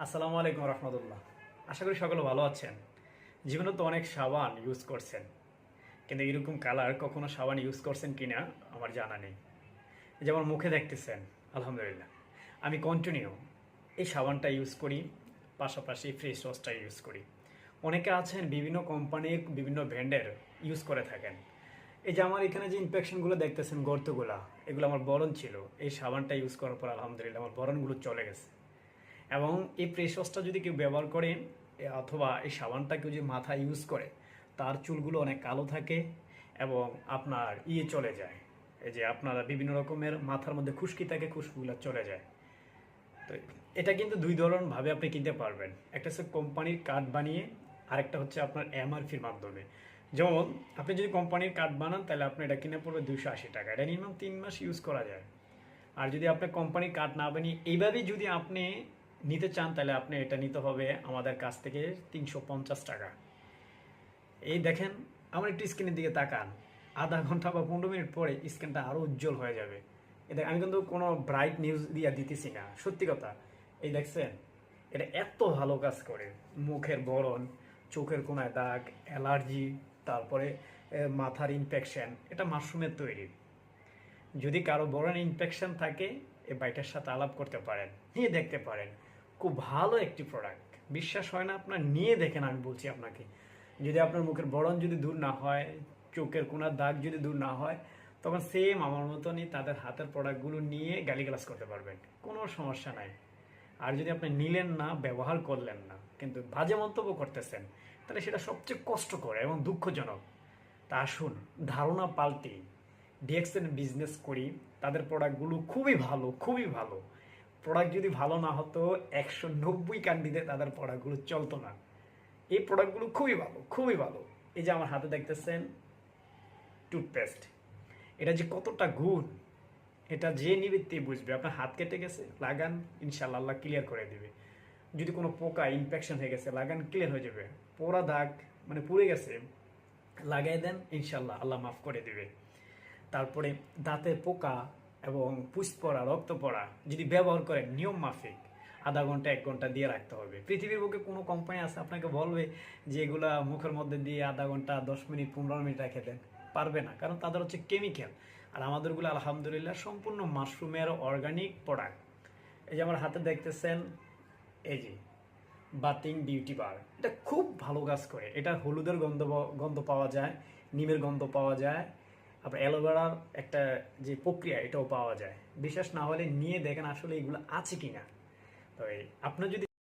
আসসালামু আলাইকুম রহমতুল্লাহ। আশা করি সকলে ভালো আছেন। জীবনে তো অনেক সাবান ইউজ করছেন, কিন্তু এরকম কালার কখনো সাবান ইউজ করছেন কিনা আমার জানা নেই। যেমন মুখে দেখতেছেন, আলহামদুলিল্লাহ আমি কন্টিনিউ এই সাবানটা ইউজ করি, পাশাপাশি ফেস ওয়াশটা ইউজ করি। অনেকে আছেন বিভিন্ন কোম্পানির বিভিন্ন ব্র্যান্ডের ইউজ করে থাকেন। এই যে আমার এখানে যে ইনফেকশনগুলো দেখতেছেন, গর্তগুলা, এগুলো আমার বরণ ছিল। এই সাবানটা ইউজ করার পর আলহামদুলিল্লাহ আমার বরণগুলো চলে গেছে। এবং এই ফেস ওয়াশটা যদি কেউ ব্যবহার করে অথবা এই সাবানটা কেউ যদি মাথায় ইউজ করে, তার চুলগুলো অনেক কালো থাকে এবং আপনার চলে যায়। এই যে আপনারা বিভিন্ন রকমের মাথার মধ্যে খুশকি থাকে, খুশকিগুলো চলে যায়। তো এটা কিন্তু দুই ধরনভাবে আপনি কিনতে পারবেন। একটা হচ্ছে কোম্পানির কার্ড বানিয়ে, আরেকটা হচ্ছে আপনার এমআরপির মাধ্যমে। যেমন আপনি যদি কোম্পানির কার্ড বানান তাহলে আপনি এটা কিনে পড়বে 280 টাকা। এটা মিনিমাম 3 মাস ইউজ করা যায়। আর যদি আপনি কোম্পানির কার্ড না বানিয়ে এইভাবেই যদি আপনি নিতে চান, তাহলে আপনি এটা নিতে হবে আমাদের কাছ থেকে 350 টাকা। এই দেখেন, আমার একটু স্ক্রিনের দিকে তাকান, আধা ঘন্টা বা 15 মিনিট পরে স্ক্রিনটা আরও উজ্জ্বল হয়ে যাবে। এটা আমি কিন্তু কোনো ব্রাইট নিউজ দিয়ে দিতেছি না, সত্যি কথা। এই দেখছেন, এটা এত ভালো কাজ করে। মুখের বরণ, চোখের কোনায় দাগ, অ্যালার্জি, তারপরে মাথার ইনফেকশন, এটা মাশরুমের তৈরি। যদি কারো বড় ইনফেকশন থাকে, এই বাইটার সাথে আলাপ করতে পারেন, নিয়ে দেখতে পারেন। খুব ভালো একটি প্রোডাক্ট। বিশ্বাস হয় না আপনার, নিয়ে দেখেন। আমি বলছি আপনাকে, যদি আপনার মুখের বরণ যদি দূর না হয়, চোখের কোনার দাগ যদি দূর না হয়, তখন সেম আমার মতনই তাদের হাতের প্রোডাক্টগুলো নিয়ে গালিগালাজ করতে পারবেন, কোনো সমস্যা নাই। আর যদি আপনি নিলেন না, ব্যবহার করলেন না, কিন্তু বাজে মন্তব্য করতেছেন, তাহলে সেটা সবচেয়ে কষ্টকর এবং দুঃখজনক। তা আসুন, ধারণা পাল্টে ডিএক্সএন বিজনেস করি। তাদের প্রোডাক্টগুলো খুবই ভালো, খুবই ভালো। প্রোডাক্ট যদি ভালো না হতো, 190 কান্ট্রিতে তাদের প্রোডাক্টগুলো চলতো না। এই প্রোডাক্টগুলো খুবই ভালো, খুবই ভালো। এই যে আমার হাতে দেখতেছেন টুথপেস্ট, এটা যে কতটা গুণ, এটা যে নিবৃত্তি বুঝবে। আপনার হাত কেটে গেছে, লাগান, ইনশাল্লাহ আল্লাহ ক্লিয়ার করে দিবে। যদি কোনো পোকা ইনফেকশন হয়ে গেছে, লাগান, ক্লিয়ার হয়ে যাবে। পোড়া দাগ মানে পুড়ে গেছে, লাগাই দেন, ইনশাল্লাহ আল্লাহ মাফ করে দিবে। তারপরে দাঁতে পোকা এবং পুষ পড়া, রক্ত পড়া যদি ব্যবহার করেন নিয়ম মাফিক, আধা ঘন্টা 1 ঘন্টা দিয়ে রাখতে হবে। পৃথিবীর বুকে কোনো কোম্পানি আছে আপনাকে বলবে যে এগুলা মুখের মধ্যে দিয়ে আধা ঘন্টা, 10 মিনিট, 15 মিনিট রেখে দেন? পারবে না, কারণ তাদের হচ্ছে কেমিক্যাল। আর আমাদেরগুলো আলহামদুলিল্লাহ সম্পূর্ণ মাশরুমের অর্গানিক প্রোডাক্ট। এই যে আমার হাতে দেখতেছেন, এই যে বাথিং বিউটি বার, এটা খুব ভালো কাজ করে। এটা হলুদের গন্ধ পাওয়া যায়, নিমের গন্ধ পাওয়া যায়, আপনার অ্যালোভেরার একটা যে প্রক্রিয়া, এটাও পাওয়া যায়। বিশ্বাস না হলে নিয়ে দেখেন আসলে এগুলো আছে কিনা। তো আপনার যদি